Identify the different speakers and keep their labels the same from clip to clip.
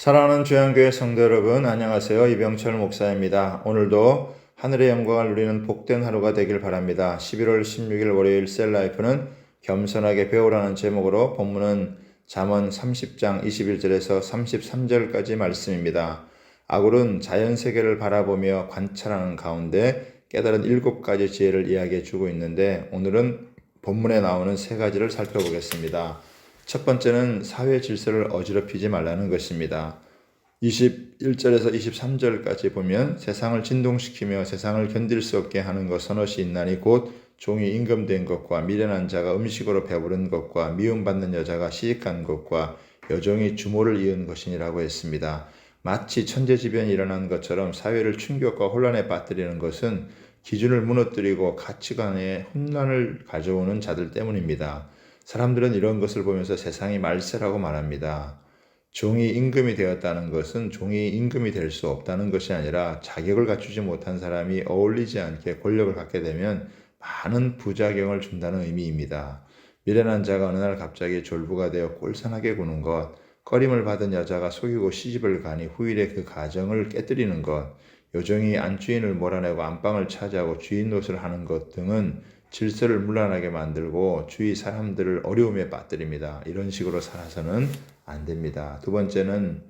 Speaker 1: 사랑하는 주양교회 성도 여러분, 안녕하세요. 이병철 목사입니다. 오늘도 하늘의 영광을 누리는 복된 하루가 되길 바랍니다. 11월 16일 월요일 셀라이프는 겸손하게 배우라는 제목으로 본문은 잠언 30장 21절에서 33절까지 말씀입니다. 아굴은 자연세계를 바라보며 관찰하는 가운데 깨달은 7가지 지혜를 이야기해 주고 있는데, 오늘은 본문에 나오는 3가지를 살펴보겠습니다. 첫 번째는 사회 질서를 어지럽히지 말라는 것입니다. 21절에서 23절까지 보면 세상을 진동시키며 세상을 견딜 수 없게 하는 것 서너시 있나니 곧 종이 임금된 것과 미련한 자가 음식으로 배부른 것과 미움받는 여자가 시집간 것과 여종이 주모를 이은 것이니라고 했습니다. 마치 천재지변이 일어난 것처럼 사회를 충격과 혼란에 빠뜨리는 것은 기준을 무너뜨리고 가치관에 혼란을 가져오는 자들 때문입니다. 사람들은 이런 것을 보면서 세상이 말세라고 말합니다. 종이 임금이 되었다는 것은 종이 임금이 될 수 없다는 것이 아니라 자격을 갖추지 못한 사람이 어울리지 않게 권력을 갖게 되면 많은 부작용을 준다는 의미입니다. 미련한 자가 어느 날 갑자기 졸부가 되어 꼴산하게 구는 것, 꺼림을 받은 여자가 속이고 시집을 가니 후일에 그 가정을 깨뜨리는 것, 여종이 안주인을 몰아내고 안방을 차지하고 주인 노릇을 하는 것 등은 질서를 문란하게 만들고 주위 사람들을 어려움에 빠뜨립니다. 이런 식으로 살아서는 안 됩니다. 두 번째는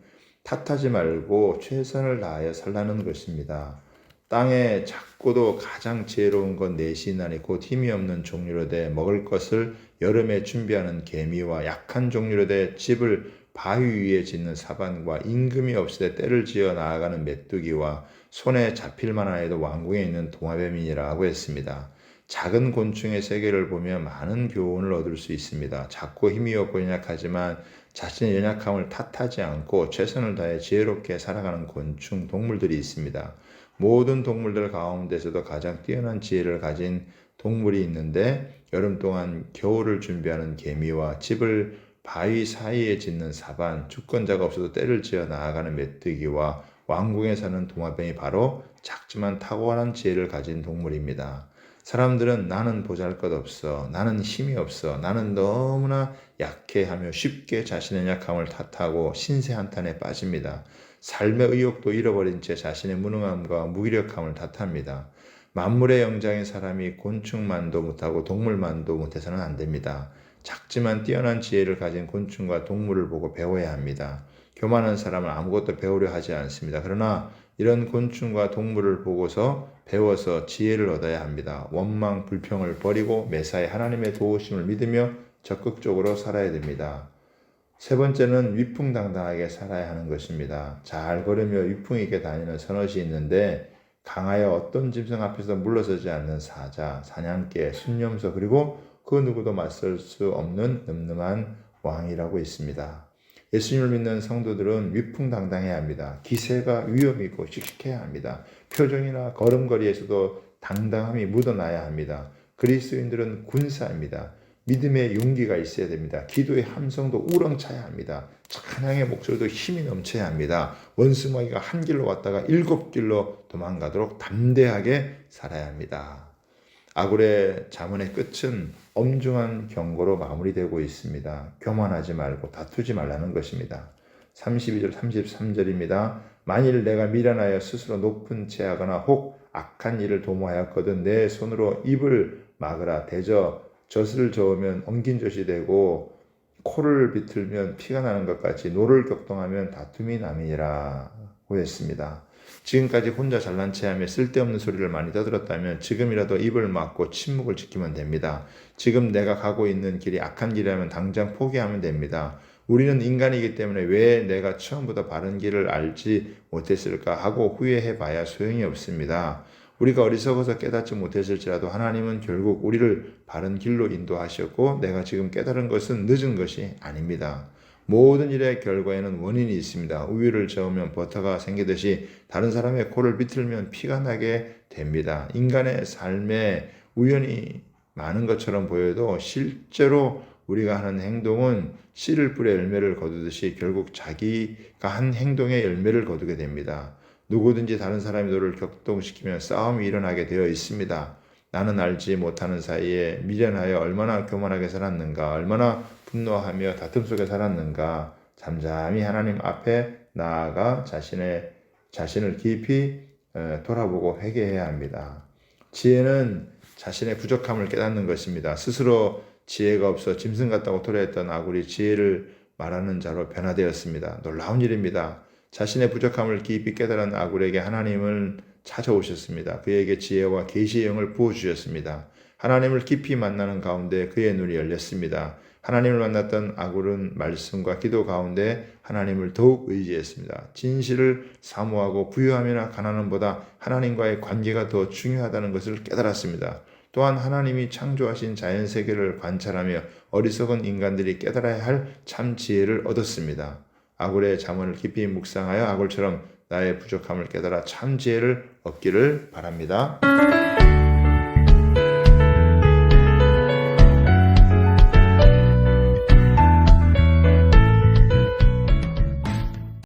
Speaker 1: 탓하지 말고 최선을 다하여 살라는 것입니다. 땅에 작고도 가장 지혜로운 건 내시나니 곧 힘이 없는 종류로 돼 먹을 것을 여름에 준비하는 개미와 약한 종류로 돼 집을 바위 위에 짓는 사반과 임금이 없을 때 때를 지어 나아가는 메뚜기와 손에 잡힐 만한 해도 왕궁에 있는 도마뱀이라고 했습니다. 작은 곤충의 세계를 보면 많은 교훈을 얻을 수 있습니다. 작고 힘이 없고 연약하지만 자신의 연약함을 탓하지 않고 최선을 다해 지혜롭게 살아가는 곤충, 동물들이 있습니다. 모든 동물들 가운데서도 가장 뛰어난 지혜를 가진 동물이 있는데, 여름 동안 겨울을 준비하는 개미와 집을 바위 사이에 짓는 사반, 주권자가 없어도 때를 지어 나아가는 메뚜기와 왕궁에 사는 도마뱀이 바로 작지만 탁월한 지혜를 가진 동물입니다. 사람들은 나는 보잘것없어, 나는 힘이 없어, 나는 너무나 약해 하며 쉽게 자신의 약함을 탓하고 신세 한탄에 빠집니다. 삶의 의욕도 잃어버린 채 자신의 무능함과 무기력함을 탓합니다. 만물의 영장인 사람이 곤충만도 못하고 동물만도 못해서는 안 됩니다. 작지만 뛰어난 지혜를 가진 곤충과 동물을 보고 배워야 합니다. 교만한 사람은 아무것도 배우려 하지 않습니다. 그러나 이런 곤충과 동물을 보고서 배워서 지혜를 얻어야 합니다. 원망, 불평을 버리고 매사에 하나님의 도우심을 믿으며 적극적으로 살아야 됩니다. 세 번째는 위풍당당하게 살아야 하는 것입니다. 잘 걸으며 위풍 있게 다니는 선엇이 있는데, 강하여 어떤 짐승 앞에서 물러서지 않는 사자, 사냥개, 순념소, 그리고 그 누구도 맞설 수 없는 늠름한 왕이라고 있습니다. 예수님을 믿는 성도들은 위풍당당해야 합니다. 기세가 위엄 있고 씩씩해야 합니다. 표정이나 걸음걸이에서도 당당함이 묻어나야 합니다. 그리스도인들은 군사입니다. 믿음의 용기가 있어야 됩니다. 기도의 함성도 우렁차야 합니다. 찬양의 목소리도 힘이 넘쳐야 합니다. 원수마귀가 한 길로 왔다가 7길로 도망가도록 담대하게 살아야 합니다. 아굴의 잠언의 끝은 엄중한 경고로 마무리되고 있습니다. 교만하지 말고 다투지 말라는 것입니다. 32절 33절입니다. 만일 내가 미련하여 스스로 높은 채 하거나 혹 악한 일을 도모하였거든 내 손으로 입을 막으라. 대저 젖을 저으면 엉긴 젖이 되고 코를 비틀면 피가 나는 것 같이 노를 격동하면 다툼이 남이니라고 했습니다. 지금까지 혼자 잘난 체하며 쓸데없는 소리를 많이 떠들었다면 지금이라도 입을 막고 침묵을 지키면 됩니다. 지금 내가 가고 있는 길이 악한 길이라면 당장 포기하면 됩니다. 우리는 인간이기 때문에 왜 내가 처음부터 바른 길을 알지 못했을까 하고 후회해봐야 소용이 없습니다. 우리가 어리석어서 깨닫지 못했을지라도 하나님은 결국 우리를 바른 길로 인도하셨고, 내가 지금 깨달은 것은 늦은 것이 아닙니다. 모든 일의 결과에는 원인이 있습니다. 우유를 저으면 버터가 생기듯이 다른 사람의 코를 비틀면 피가 나게 됩니다. 인간의 삶에 우연이 많은 것처럼 보여도 실제로 우리가 하는 행동은 씨를 뿌려 열매를 거두듯이 결국 자기가 한 행동의 열매를 거두게 됩니다. 누구든지 다른 사람의 노를 격동시키면 싸움이 일어나게 되어 있습니다. 나는 알지 못하는 사이에 미련하여 얼마나 교만하게 살았는가, 얼마나 분노하며 다툼 속에 살았는가, 잠잠히 하나님 앞에 나아가 자신을 깊이 돌아보고 회개해야 합니다. 지혜는 자신의 부족함을 깨닫는 것입니다. 스스로 지혜가 없어 짐승 같다고 토로했던 아굴이 지혜를 말하는 자로 변화되었습니다. 놀라운 일입니다. 자신의 부족함을 깊이 깨달은 아굴에게 하나님을 찾아오셨습니다. 그에게 지혜와 계시의 영을 부어주셨습니다. 하나님을 깊이 만나는 가운데 그의 눈이 열렸습니다. 하나님을 만났던 아굴은 말씀과 기도 가운데 하나님을 더욱 의지했습니다. 진실을 사모하고 부유함이나 가난함보다 하나님과의 관계가 더 중요하다는 것을 깨달았습니다. 또한 하나님이 창조하신 자연세계를 관찰하며 어리석은 인간들이 깨달아야 할 참 지혜를 얻었습니다. 아굴의 잠언을 깊이 묵상하여 아굴처럼 나의 부족함을 깨달아 참 지혜를 얻기를 바랍니다.